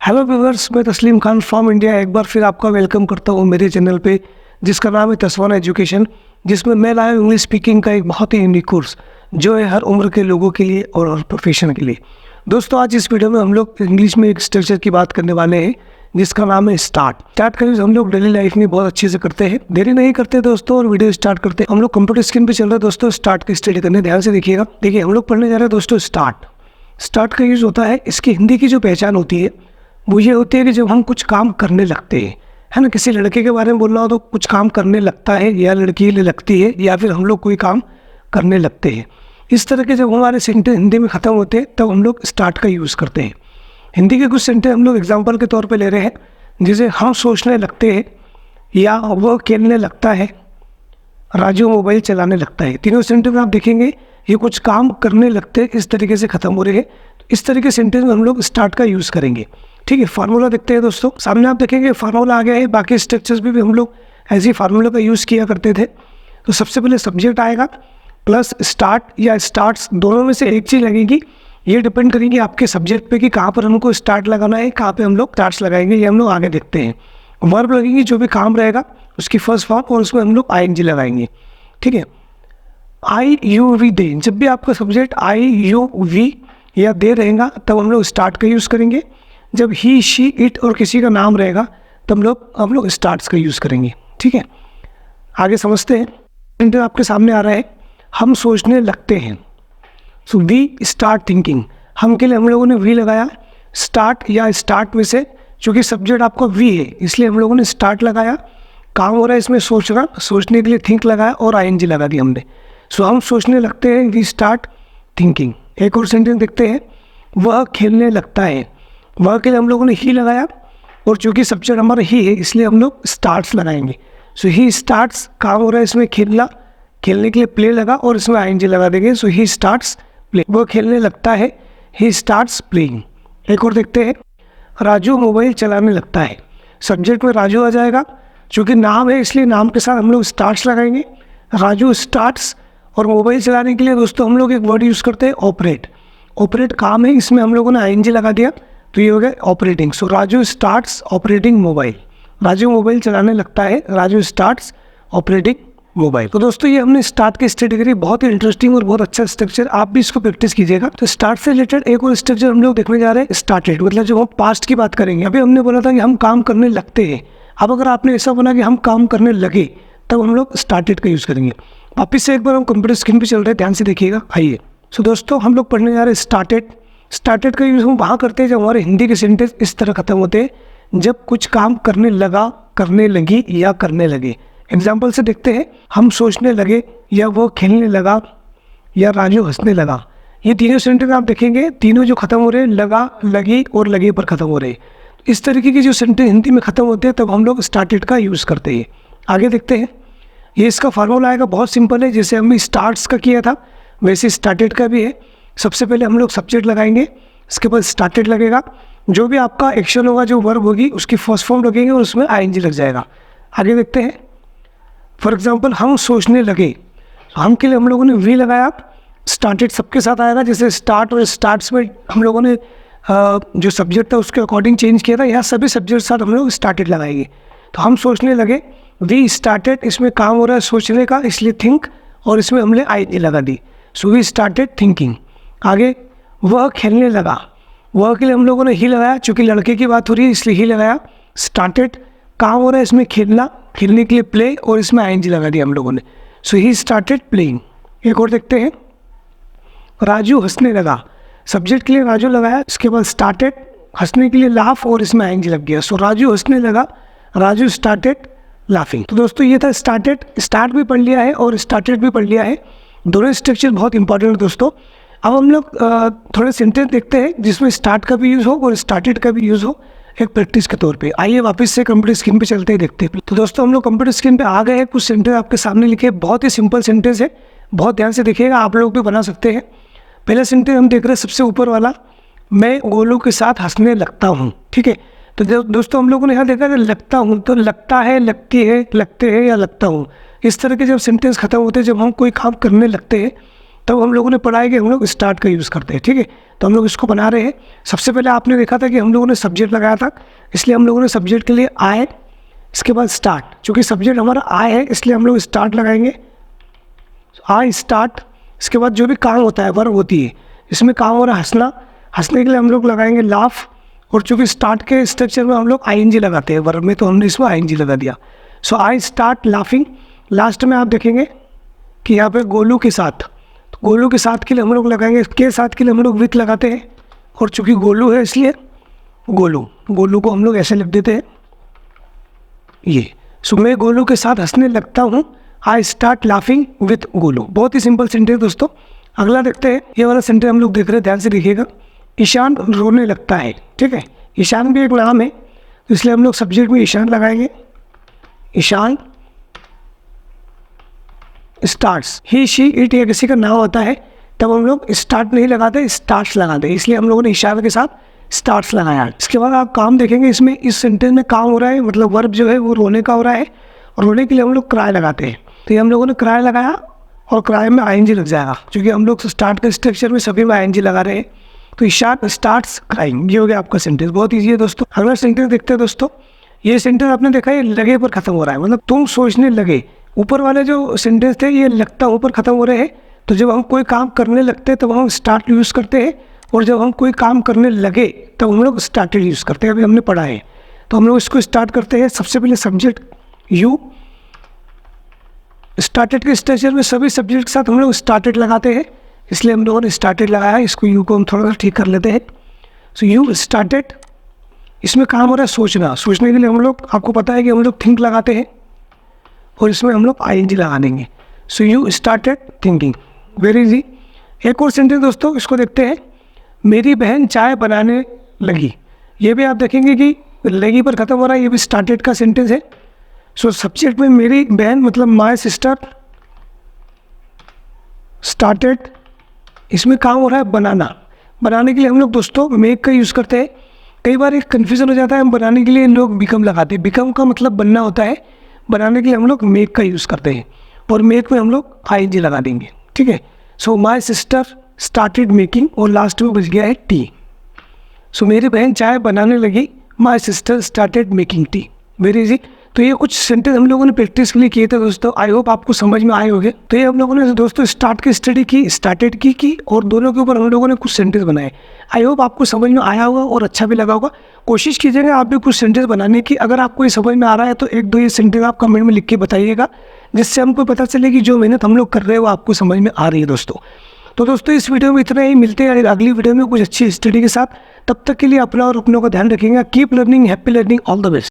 Hello viewers, मैं तस्लीम Khan from India एक बार फिर आपका वेलकम करता हूँ मेरे चैनल पे, जिसका नाम है तस्वाना एजुकेशन, जिसमें मैं लाया हूँ इंग्लिश स्पीकिंग का एक बहुत ही यूनिक कोर्स जो है हर उम्र के लोगों के लिए और हर प्रोफेशन के लिए। दोस्तों, आज इस वीडियो में हम लोग इंग्लिश में एक स्ट्रक्चर की बात करने वाले हैं जिसका नाम है स्टार्ट का यूज़ हम लोग डेली लाइफ में बहुत अच्छे से करते हैं। देरी नहीं करते दोस्तों और वीडियो स्टार्ट करते हैं। हम लोग कंप्यूटर स्क्रीन पे चल रहे हैं दोस्तों, स्टार्ट की स्टडी करने, ध्यान से देखिएगा। देखिए, हम लोग पढ़ने जा रहे हैं दोस्तों स्टार्ट का यूज़ होता है। इसकी हिंदी की जो पहचान होती है वो ये होती है कि जब हम कुछ काम करने लगते हैं, है ना। किसी लड़के के बारे में बोलना हो तो कुछ काम करने लगता है, या लड़की लगती है, या फिर हम लोग कोई काम करने लगते हैं। इस तरह के जब हमारे सेंटेंस हिंदी में ख़त्म होते हैं तब हम लोग स्टार्ट का यूज़ करते हैं। हिंदी के कुछ सेंटेंस हम लोग एग्जाम्पल के तौर पे ले रहे हैं, जैसे हम सोचने लगते हैं, या वह खेलने लगता है, राजू मोबाइल चलाने लगता है। तीनों सेंटेंस में आप देखेंगे ये कुछ काम करने लगते हैं, इस तरीके से ख़त्म हो रहे हैं। इस तरीके सेंटेंस में हम लोग स्टार्ट का यूज़ करेंगे। ठीक है, फार्मूला देखते हैं दोस्तों। सामने आप देखेंगे फार्मूला आ गया है। बाकी स्ट्रक्चर्स भी हम लोग ऐसे ही फार्मूला का यूज़ किया करते थे। तो सबसे पहले सब्जेक्ट आएगा प्लस स्टार्ट या स्टार्ट्स, दोनों में से एक चीज़ लगेगी। ये डिपेंड करेंगे आपके सब्जेक्ट पे कि कहाँ पर हमको स्टार्ट लगाना है, कहाँ पे हम लोग स्टार्ट्स लगाएंगे, ये हम लोग आगे देखते हैं। वर्ब लगेंगी, जो भी काम रहेगा उसकी फर्स्ट फॉर्म, और उसमें हम लोग ING लगाएंगे। ठीक है, IUV दे, जब भी आपका सब्जेक्ट IUV या दे रहेगा तब हम लोग स्टार्ट का यूज़ करेंगे। जब ही, शी, इट और किसी का नाम रहेगा तब हम लोग स्टार्ट्स का यूज़ करेंगे। ठीक है, आगे समझते हैं। सेंटेंस आपके सामने आ रहा है, हम सोचने लगते हैं। So we start thinking. हम के लिए हम लोगों ने वी लगाया। स्टार्ट या स्टार्ट में से, चूँकि सब्जेक्ट आपका वी है इसलिए हम लोगों ने स्टार्ट लगाया। काम हो रहा है इसमें सोचना, सोचने के लिए थिंक लगाया और ING लगा दिया हमने। सो हम सोचने लगते हैं, वी स्टार्ट थिंकिंग। एक और सेंटेंस देखते हैं, वह खेलने लगता है। वह के लिए हम लोगों ने ही लगाया, और चूँकि सब्जेक्ट हमारा ही है इसलिए हम लोग स्टार्ट्स लगाएंगे। सो ही स्टार्ट्स, काम हो रहा है इसमें खेलना, खेलने के लिए प्ले लगा और इसमें ING लगा देंगे। सो ही स्टार्ट्स प्ले। वो खेलने लगता है, ही स्टार्ट्स प्लेइंग। एक और देखते हैं, राजू मोबाइल चलाने लगता है। सब्जेक्ट में राजू आ जाएगा, चूँकि नाम है इसलिए नाम के साथ हम लोग स्टार्ट्स लगाएंगे। राजू स्टार्ट्स। और मोबाइल चलाने के लिए दोस्तों हम लोग एक वर्ड यूज़ करते हैं, ऑपरेट। ऑपरेट काम है, इसमें हम लोगों ने ING लगा दिया तो ये हो गया operating. So Raju starts operating mobile. Raju mobile चलाने लगता है, राजू स्टार्ट्स ऑपरेटिंग मोबाइल। तो दोस्तों, ये हमने स्टार्ट की स्टडी करी, बहुत ही इंटरेस्टिंग और बहुत अच्छा स्ट्रक्चर। आप भी इसको प्रैक्टिस कीजिएगा। तो स्टार्ट से रिलेटेड एक और स्ट्रक्चर हम लोग देखने जा रहे हैं, स्टार्टेड। मतलब जब हम पास्ट की बात करेंगे, अभी हमने बोला था कि हम काम करने लगते हैं। अब अगर आपने ऐसा बोला कि हम काम करने लगे, तब हम लोग स्टार्टेड का यूज़ करेंगे। वापिस से एक बार हम कंप्यूटर स्क्रीन पर चल रहे हैं, ध्यान से देखिएगा। आइए। सो दोस्तों, हम लोग पढ़ने जा रहे हैं स्टार्टेड का यूज़ हम वहाँ करते हैं जब हमारे हिंदी के सेंटेंस इस तरह ख़त्म होते हैं, जब कुछ काम करने लगा, करने लगी या करने लगे। एग्जाम्पल से देखते हैं, हम सोचने लगे, या वो खेलने लगा, या राजू हंसने लगा। ये तीनों सेंटेंस आप देखेंगे, तीनों जो खत्म हो रहे हैं लगा, लगी और लगे पर ख़त्म हो रहे हैं। इस तरीके की जो सेंटेंस हिंदी में ख़त्म होते हैं तब हम लोग स्टार्टेड का यूज़ करते हैं। आगे देखते हैं, ये इसका फार्मूला आएगा, बहुत सिंपल है। जैसे हमने स्टार्ट्स का किया था वैसे स्टार्टेड का भी है। सबसे पहले हम लोग सब्जेक्ट लगाएंगे, इसके बाद स्टार्टेड लगेगा। जो भी आपका एक्शन होगा, जो वर्ब होगी उसकी फर्स्ट फॉर्म लगेंगे और उसमें ING लग जाएगा। आगे देखते हैं, फॉर एग्जांपल हम सोचने लगे। हम के लिए हम लोगों ने वी लगाया। स्टार्टेड सबके साथ आएगा, जैसे स्टार्ट और स्टार्ट्स में हम लोगों ने जो सब्जेक्ट था उसके अकॉर्डिंग चेंज किया था। यहाँ सभी सब्जेक्ट साथ हम लोग स्टार्टेड लगाएंगे। तो हम सोचने लगे, वी स्टार्टेड, इसमें काम हो रहा है सोचने का इसलिए थिंक, और इसमें हमने ING लगा दी। So we started thinking. आगे, वह खेलने लगा। वह के लिए हम लोगों ने ही लगाया, चूँकि लड़के की बात हो रही है इसलिए ही लगाया। स्टार्टेड, काम हो रहा है इसमें खेलना, खेलने के लिए प्ले, और इसमें ING लगा दिया हम लोगों ने। सो ही स्टार्टेड प्लेइंग। एक और देखते हैं, राजू हंसने लगा। सब्जेक्ट के लिए राजू लगाया, इसके बाद स्टार्टेड, हंसने के लिए लाफ, और इसमें ING लग गया। सो राजू हंसने लगा, राजू स्टार्टेड लाफिंग। तो दोस्तों, ये था स्टार्टेड। स्टार्ट भी पढ़ लिया है और स्टार्टेड भी पढ़ लिया है। दोनों स्ट्रक्चर बहुत इंपॉर्टेंट है दोस्तों। अब हम लोग थोड़े सेंटेंस देखते हैं जिसमें स्टार्ट का भी यूज़ हो और स्टार्टेड का भी यूज़ हो, एक प्रैक्टिस के तौर पे। आइए वापस से कंप्यूटर स्क्रीन पे चलते हैं, देखते हैं। तो दोस्तों, हम लोग कंप्यूटर स्क्रीन पे आ गए हैं। कुछ सेंटेंस आपके सामने लिखे, बहुत ही सिंपल सेंटेंस है, बहुत ध्यान से देखिएगा, आप लोग भी बना सकते हैं। पहला सेंटेंस हम देख रहे हैं सबसे ऊपर वाला, मैं गोलू के साथ हंसने लगता हूँ। ठीक है, तो दोस्तों हम लोगों ने यहाँ देखा कि लगता हूँ, तो लगता है, लगती है, लगते हैं या लगता हूँ। इस तरह के जब सेंटेंस खत्म होते हैं, जब हम कोई काम करने लगते हैं तब हम लोगों ने पढ़ा है कि हम लोग स्टार्ट का यूज़ करते हैं, ठीक है। तो हम लोग इसको बना रहे हैं। सबसे पहले आपने देखा था कि हम लोगों ने सब्जेक्ट लगाया था, इसलिए हम लोगों ने सब्जेक्ट के लिए आई, इसके बाद स्टार्ट। चूँकि सब्जेक्ट हमारा आई है इसलिए हम लोग स्टार्ट लगाएंगे, आई स्टार्ट। इसके बाद जो भी काम होता है, वर्ब होती है, इसमें काम हो रहा है हंसना, हंसने के लिए हम लोग लगाएंगे लाफ। और चूँकि स्टार्ट के स्ट्रक्चर में हम लोग आईएनजी लगाते हैं वर्ब में, तो हमने इसमें आईएनजी लगा दिया। सो आई स्टार्ट लाफिंग। लास्ट में आप देखेंगे कि यहाँ पे गोलू के साथ, तो गोलू के साथ के लिए हम लोग लगाएंगे, के साथ के लिए हम लोग विथ लगाते हैं। और चूँकि गोलू है इसलिए गोलू, गोलू को हम लोग ऐसे लिख देते हैं ये। सो मैं गोलू के साथ हंसने लगता हूँ, I start laughing with Golu. बहुत ही सिंपल सेंटेंस दोस्तों। अगला देखते हैं, ये वाला सेंटेंस हम लोग देख रहे हैं, ध्यान से देखिएगा। ईशान रोने लगता है, ठीक है। ईशान भी एक नाम है, तो इसलिए हम लोग सब्जेक्ट में ईशान लगाएंगे। Ishan starts, he she it या किसी का नाम होता है तब हम लोग स्टार्ट नहीं लगाते, स्टार्ट्स लगाते, इसलिए हम लोगों ने ईशान के साथ स्टार्ट्स लगाया। इसके बाद आप काम देखेंगे, इसमें इस सेंटेंस में काम हो रहा है, मतलब वर्ब जो है वो रोने का हो रहा है, और रोने के लिए हम लोग क्राई लगाते हैं। तो ये हम लोगों ने क्राई लगाया और क्राई में आईएनजी लग जाएगा, क्योंकि हम लोग स्टार्ट के स्ट्रक्चर में सभी में आईएनजी लगा रहे हैं। तो ईशान स्टार्ट्स क्राइंग, ये हो गया आपका सेंटेंस। बहुत ईजी है दोस्तों। अगला सेंटेंस देखते हैं दोस्तों। ये सेंटेंस आपने देखा है लगे पर खत्म हो रहा है, मतलब तुम सोचने लगे। ऊपर वाले जो सेंटेंस थे ये लगता ऊपर खत्म हो रहे हैं, तो जब हम कोई काम करने लगते हैं तब हम स्टार्ट यूज़ करते हैं, और जब हम कोई काम करने लगे तब हम लोग स्टार्टेड यूज़ करते हैं। अभी हमने पढ़ा है, तो हम लोग इसको स्टार्ट करते हैं। सबसे पहले सब्जेक्ट यू, स्टार्टेड के स्ट्रक्चर में सभी सब्जेक्ट के साथ हम लोग स्टार्टेड लगाते हैं, इसलिए हम लोगों ने स्टार्टेड लगाया है। इसको यू को हम थोड़ा सा ठीक कर लेते हैं। सो यू स्टार्टेड, इसमें काम हो रहा है सोचना। सोचने के लिए हम लोग, आपको पता है कि हम लोग थिंक लगाते हैं, और इसमें हम लोग आईएनजी लगा देंगे। So you started thinking, very easy. एक और सेंटेंस दोस्तों, इसको देखते हैं। मेरी बहन चाय बनाने लगी, ये भी आप देखेंगे कि लगी पर खत्म हो रहा है, ये भी स्टार्टेड का सेंटेंस है। सो सब्जेक्ट में मेरी बहन मतलब माय सिस्टर स्टार्टेड, इसमें काम हो रहा है बनाना। बनाने के लिए हम लोग दोस्तों मेक का यूज़ करते हैं। कई बार एक कन्फ्यूज़न हो जाता है, हम बनाने के लिए लोग बिकम लगाते हैं, बिकम का मतलब बनना होता है, बनाने के लिए हम लोग मेक का यूज़ करते हैं, और मेक में हम लोग आईएनजी लगा देंगे, ठीक है। So my sister started making, और लास्ट में बच गया है टी। सो मेरी बहन चाय बनाने लगी, my sister started making tea, very easy. तो ये कुछ सेंटेंस हम लोगों ने प्रैक्टिस के लिए किए थे दोस्तों, आई होप आपको समझ में आए होंगे। तो ये हम लोगों ने दोस्तों स्टार्ट की स्टडी की, स्टार्टेड की, और दोनों के ऊपर हम लोगों ने कुछ सेंटेंस बनाए। आई होप आपको समझ में आया होगा और अच्छा भी लगा होगा। कोशिश कीजिएगा आप भी कुछ सेंटेंस बनाने की। अगर आपको ये समझ में आ रहा है तो एक दो ये सेंटेंस आप कमेंट में लिख के बताइएगा, जिससे हमको पता चले कि जो मेहनत हम लोग कर रहे हैं वो आपको समझ में आ रही है दोस्तों। तो दोस्तों इस वीडियो में इतना ही, मिलते हैं अगली वीडियो में कुछ अच्छी स्टडी के साथ। तब तक के लिए अपना और अपनों का ध्यान रखेंगे। Keep learning, happy learning, all the best.